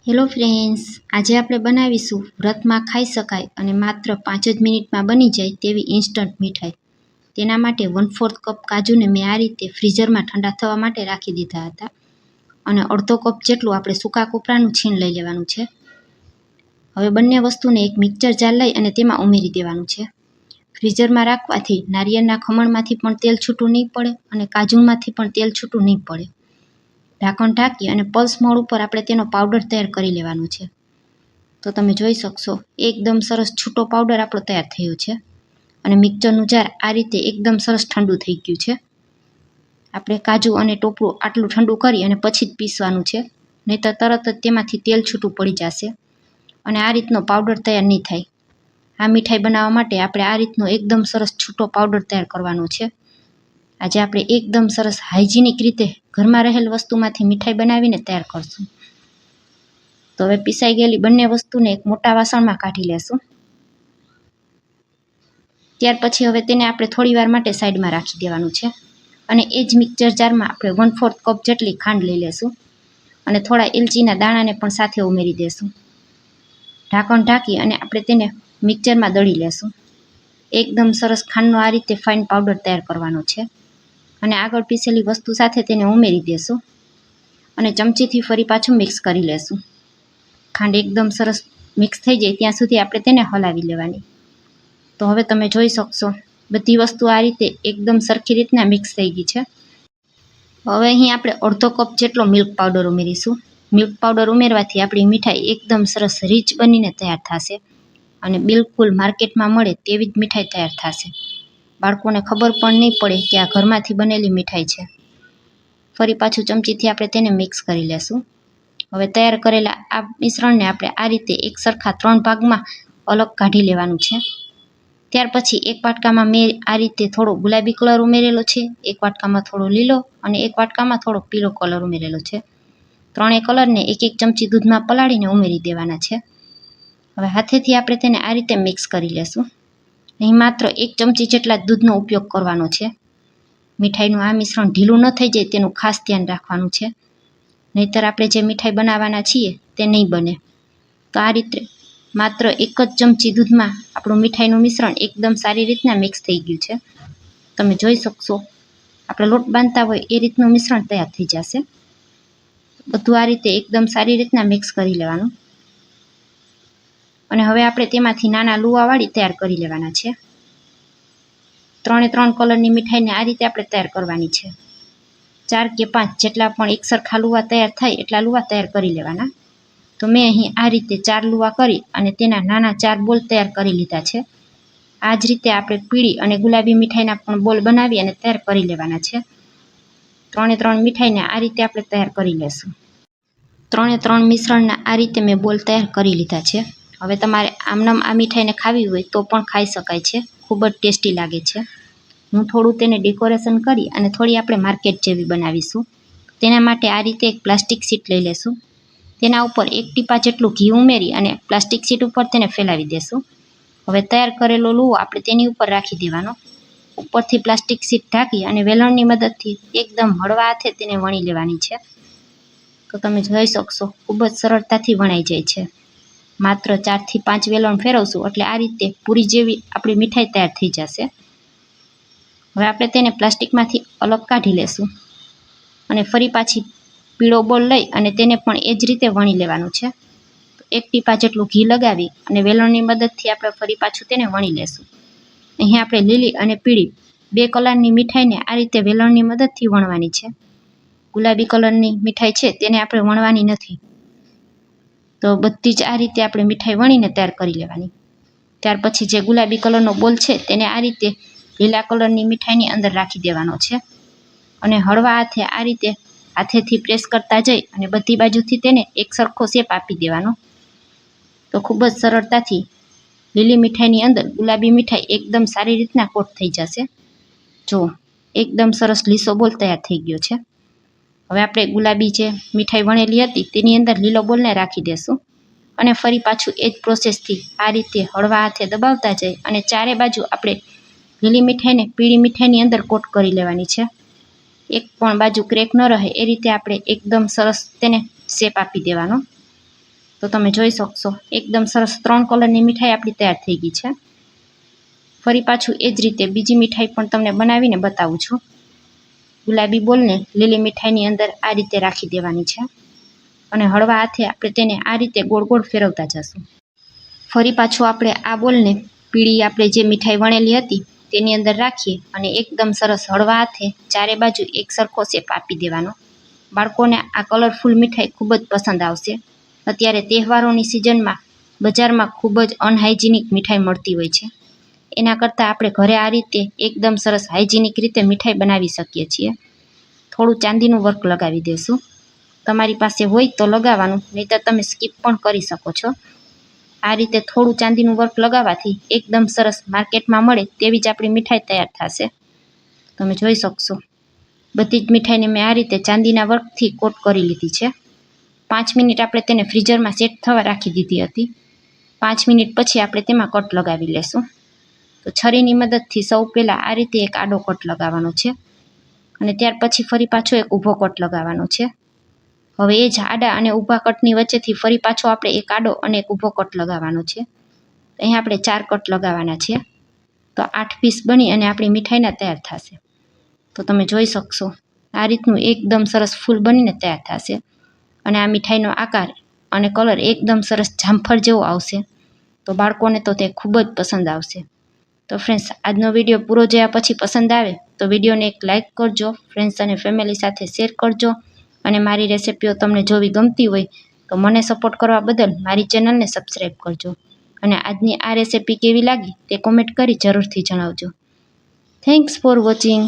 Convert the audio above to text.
Hello friends, આજે આપણે બનાવીશું વ્રતમાં ખાઈ શકાય અને માત્ર 5 જ મિનિટમાં બની જાય તેવી ઇન્સ્ટન્ટ મીઠાઈ. તેના માટે 1/4 કપ કાજુને મેં આ રીતે ફ્રીઝરમાં ઠંડા થવા માટે રાખી દીધા હતા અને અડધો કપ જેટલું આપણે સૂકા કોપરાનું છીણ લઈ લેવાનું છે. હવે બંને વસ્તુને એક મિક્સર જાર લઈ અને તેમાં ઉમેરી દેવાનું છે. ફ્રીઝરમાં રાખવાથી નારિયેળના ખમણમાંથી પણ તેલ છૂટું નહીં પડે અને કાજુમાંથી પણ તેલ છૂટું નહીં પડે. ઢાંકણ ઢાંકી અને પલ્સ મોડ ઉપર આપણે તેનો પાવડર તૈયાર કરી લેવાનો છે. તો તમે જોઈ શકશો એકદમ સરસ છૂટો પાવડર આપણો તૈયાર થયો છે અને મિક્સરનું જાર આ રીતે એકદમ સરસ ઠંડુ થઈ ગયું છે. આપણે કાજુ અને ટોપરું આટલું ઠંડુ કરી અને પછી જ પીસવાનું છે, નહીંતર તરત જ તેમાંથી તેલ છૂટું પડી જશે અને આ રીતનો પાવડર તૈયાર નહીં થાય. આ મીઠાઈ બનાવવા માટે આપણે આ રીતનો એકદમ સરસ છૂટો પાવડર તૈયાર કરવાનો છે. આજે આપણે એકદમ સરસ હાઇજેનિક રીતે ઘરમાં રહેલ વસ્તુમાંથી મીઠાઈ બનાવીને તૈયાર કરશું. તો હવે પીસાઈ ગયેલી બંને વસ્તુને એક મોટા વાસણમાં કાઢી લેશું. ત્યાર પછી હવે તેને આપણે થોડી વાર માટે સાઈડમાં રાખી દેવાનું છે અને એ જ મિક્સર જારમાં આપણે 1/4 કપ જેટલી ખાંડ લઈ લેશું અને થોડા એલચીના દાણાને પણ સાથે ઉમેરી દેશું. ઢાંકણ ઢાંકી અને આપણે તેને મિક્સરમાં દળી લેશું. એકદમ સરસ ખાંડનો આ રીતે ફાઇન પાવડર તૈયાર કરવાનો છે અને આગળ પીસેલી વસ્તુ સાથે તેને ઉમેરી દેશું અને ચમચીથી ફરી પાછું મિક્સ કરી લેશું. ખાંડ એકદમ સરસ મિક્સ થઈ જાય ત્યાં સુધી આપણે તેને હલાવી લેવાની. તો હવે તમે જોઈ શકશો બધી વસ્તુ આ રીતે એકદમ સરખી રીતના મિક્સ થઈ ગઈ છે. હવે અહીં આપણે અડધો કપ જેટલો મિલ્ક પાવડર ઉમેરીશું. મિલ્ક પાવડર ઉમેરવાથી આપણી મીઠાઈ એકદમ સરસ રીચ બનીને તૈયાર થશે અને બિલકુલ માર્કેટમાં મળે તેવી જ મીઠાઈ તૈયાર થશે. બાળકોને ખબર પણ નહીં પડે કે આ ઘરમાંથી બનેલી મીઠાઈ છે. ફરી પાછું ચમચીથી આપણે તેને મિક્સ કરી લેશું. હવે તૈયાર કરેલા આ મિશ્રણને આપણે આ રીતે એક સરખા 3 ભાગમાં અલગ કાઢી લેવાનું છે. ત્યાર પછી એક વાટકામાં મેં આ રીતે થોડો ગુલાબી કલર ઉમેરેલો છે, એક વાટકામાં થોડો લીલો અને એક વાટકામાં થોડો પીળો કલર ઉમેરેલો છે. ત્રણેય કલરને એક ચમચી દૂધમાં પલાળીને ઉમેરી દેવાના છે. હવે હાથેથી આપણે તેને આ રીતે મિક્સ કરી લેશું. અહીં માત્ર 1 ચમચી જેટલા દૂધનો ઉપયોગ કરવાનો છે. મીઠાઈનું આ મિશ્રણ ઢીલું ન થઈ જાય તેનું ખાસ ધ્યાન રાખવાનું છે, નહીંતર આપણે જે મીઠાઈ બનાવવાના છીએ તે નહીં બને. તો આ રીતે માત્ર 1 જ ચમચી દૂધમાં આપણું મીઠાઈનું મિશ્રણ એકદમ સારી રીતના મિક્સ થઈ ગયું છે. તમે જોઈ શકશો આપણે લોટ બાંધતા હોય એ રીતનું મિશ્રણ તૈયાર થઈ જશે. બધું આ રીતે એકદમ સારી રીતના મિક્સ કરી લેવાનું અને હવે આપણે તેમાંથી નાના લુવાવાળી તૈયાર કરી લેવાના છે. 3 કલરની મીઠાઈને આ રીતે આપણે તૈયાર કરવાની છે. 4 કે 5 જેટલા પણ એક સરખા લુવા તૈયાર થાય એટલા લુવા તૈયાર કરી લેવાના. તો મેં અહીં આ રીતે 4 લુવા કરી અને તેના નાના 4 બોલ તૈયાર કરી લીધા છે. આ જ રીતે આપણે પીળી અને ગુલાબી મીઠાઈના પણ બોલ બનાવી અને તૈયાર કરી લેવાના છે. 3 મીઠાઈને આ રીતે આપણે તૈયાર કરી લેશું. 3 મિશ્રણના આ રીતે મેં બોલ તૈયાર કરી લીધા છે. હવે તમારે આમનામ આ મીઠાઈને ખાવી હોય તો પણ ખાઈ શકાય છે. ખૂબ જ ટેસ્ટી લાગે છે. હું થોડું તેને ડેકોરેશન કરી અને થોડી આપણે માર્કેટ જેવી બનાવીશું. તેના માટે આ રીતે એક પ્લાસ્ટિક શીટ લઈ લેશું. તેના ઉપર 1 ટીપા જેટલું ઘી ઉમેરી અને પ્લાસ્ટિક શીટ ઉપર તેને ફેલાવી દેશું. હવે તૈયાર કરેલો લુવો આપણે તેની ઉપર રાખી દેવાનો. ઉપરથી પ્લાસ્ટિક શીટ ઢાંકી અને વેલણની મદદથી એકદમ હળવા હાથે તેને વણી લેવાની છે. તો તમે જોઈ શકશો ખૂબ જ સરળતાથી વણાઈ જાય છે. માત્ર 4 થી 5 વેલણ ફેરવશું એટલે આ રીતે પૂરી જેવી આપણી મીઠાઈ તૈયાર થઈ જશે. હવે આપણે તેને પ્લાસ્ટિકમાંથી અલગ કાઢી લેશું અને ફરી પાછી પીળો બોલ લઈ અને તેને પણ એ જ રીતે વણી લેવાનું છે. 1 ટીપા જેટલું ઘી લગાવી અને વેલણની મદદથી આપણે ફરી પાછું તેને વણી લેશું. અહીં આપણે લીલી અને પીળી 2 કલરની મીઠાઈને આ રીતે વેલણની મદદથી વણવાની છે. ગુલાબી કલરની મીઠાઈ છે તેને આપણે વણવાની નથી. તો બધી જ આ રીતે આપણે મીઠાઈ વણીને તૈયાર કરી લેવાની. ત્યાર પછી જે ગુલાબી કલરનો બોલ છે તેને આ રીતે લીલા કલરની મીઠાઈની અંદર રાખી દેવાનો છે અને હળવા હાથે આ રીતે હાથેથી પ્રેસ કરતા જઈ અને બધી બાજુથી તેને એક સરખો શેપ આપી દેવાનો. તો ખૂબ જ સરળતાથી લીલી મીઠાઈની અંદર ગુલાબી મીઠાઈ એકદમ સારી રીતના કોટ થઈ જશે. જો એકદમ સરસ લીસો બોલ તૈયાર થઈ ગયો છે. હવે આપણે ગુલાબી જે મીઠાઈ વણેલી હતી તેની અંદર લીલો બોલને રાખી દેશું અને ફરી પાછું એ જ પ્રોસેસથી આ રીતે હળવા હાથે દબાવતા જઈ અને ચારે બાજુ આપણે લીલી મીઠાઈને પીળી મીઠાઈની અંદર કોટ કરી લેવાની છે. એક પણ બાજુ ક્રેક ન રહે એ રીતે આપણે એકદમ સરસ તેને શેપ આપી દેવાનો. તો તમે જોઈ શકશો એકદમ સરસ 3 કલરની મીઠાઈ આપણી તૈયાર થઈ ગઈ છે. ફરી પાછું એ જ રીતે બીજી મીઠાઈ પણ તમને બનાવીને બતાવું છું. ગુલાબી બોલને લીલી મીઠાઈની અંદર આ રીતે રાખી દેવાની છે અને હળવા હાથે આપણે તેને આ રીતે ગોળ ગોળ ફેરવતા જશું. ફરી પાછું આપણે આ બોલને પીળી આપણે જે મીઠાઈ વણેલી હતી તેની અંદર રાખીએ અને એકદમ સરસ હળવા હાથે ચારે બાજુ એક સરખો શેપ આપી દેવાનો. બાળકોને આ કલરફુલ મીઠાઈ ખૂબ જ પસંદ આવશે. અત્યારે તહેવારોની સિઝનમાં બજારમાં ખૂબ જ અનહાઇજેનિક મીઠાઈ મળતી હોય છે. એના કરતાં આપણે ઘરે આ રીતે એકદમ સરસ હાઇજેનિક રીતે મીઠાઈ બનાવી શકીએ છીએ. થોડું ચાંદીનું વર્ક લગાવી દેશું. તમારી પાસે હોય તો લગાવવાનું, નહીં તો તમે સ્કીપ પણ કરી શકો છો. આ રીતે થોડું ચાંદીનું વર્ક લગાવવાથી એકદમ સરસ માર્કેટમાં મળે તેવી જ આપણી મીઠાઈ તૈયાર થશે. તમે જોઈ શકશો બધી જ મીઠાઈને મેં આ રીતે ચાંદીના વર્કથી કોટ કરી લીધી છે. 5 મિનિટ આપણે તેને ફ્રીઝરમાં સેટ થવા રાખી દીધી હતી. 5 મિનિટ પછી આપણે તેમાં કટ લગાવી લેશું. તો છરીની મદદથી સૌ પહેલાં આ રીતે એક આડો કટ લગાવવાનો છે અને ત્યાર પછી ફરી પાછો એક ઊભો કટ લગાવવાનો છે. હવે એ જ આડા અને ઊભા કટની વચ્ચેથી ફરી પાછો આપણે એક આડો અને એક ઊભો કટ લગાવવાનો છે. અહીં આપણે 4 કટ લગાવવાના છે. તો 8 પીસ બની અને આપણી મીઠાઈના તૈયાર થશે. તો તમે જોઈ શકશો આ રીતનું એકદમ સરસ ફૂલ બનીને તૈયાર થશે અને આ મીઠાઈનો આકાર અને કલર એકદમ સરસ જામફળ જેવો આવશે. તો બાળકોને તો તે ખૂબ જ પસંદ આવશે. તો ફ્રેન્ડ્સ, આજનો વિડીયો પૂરો જોયા પછી પસંદ આવે તો વિડીયોને એક લાઇક કરજો, ફ્રેન્ડ્સ અને ફેમિલી સાથે શેર કરજો અને મારી રેસિપીઓ તમને જોવી ગમતી હોય તો મને સપોર્ટ કરવા બદલ મારી ચેનલને સબસ્ક્રાઈબ કરજો અને આજની આ રેસિપી કેવી લાગી તે કોમેન્ટ કરી જરૂરથી જણાવજો. Thanks for watching.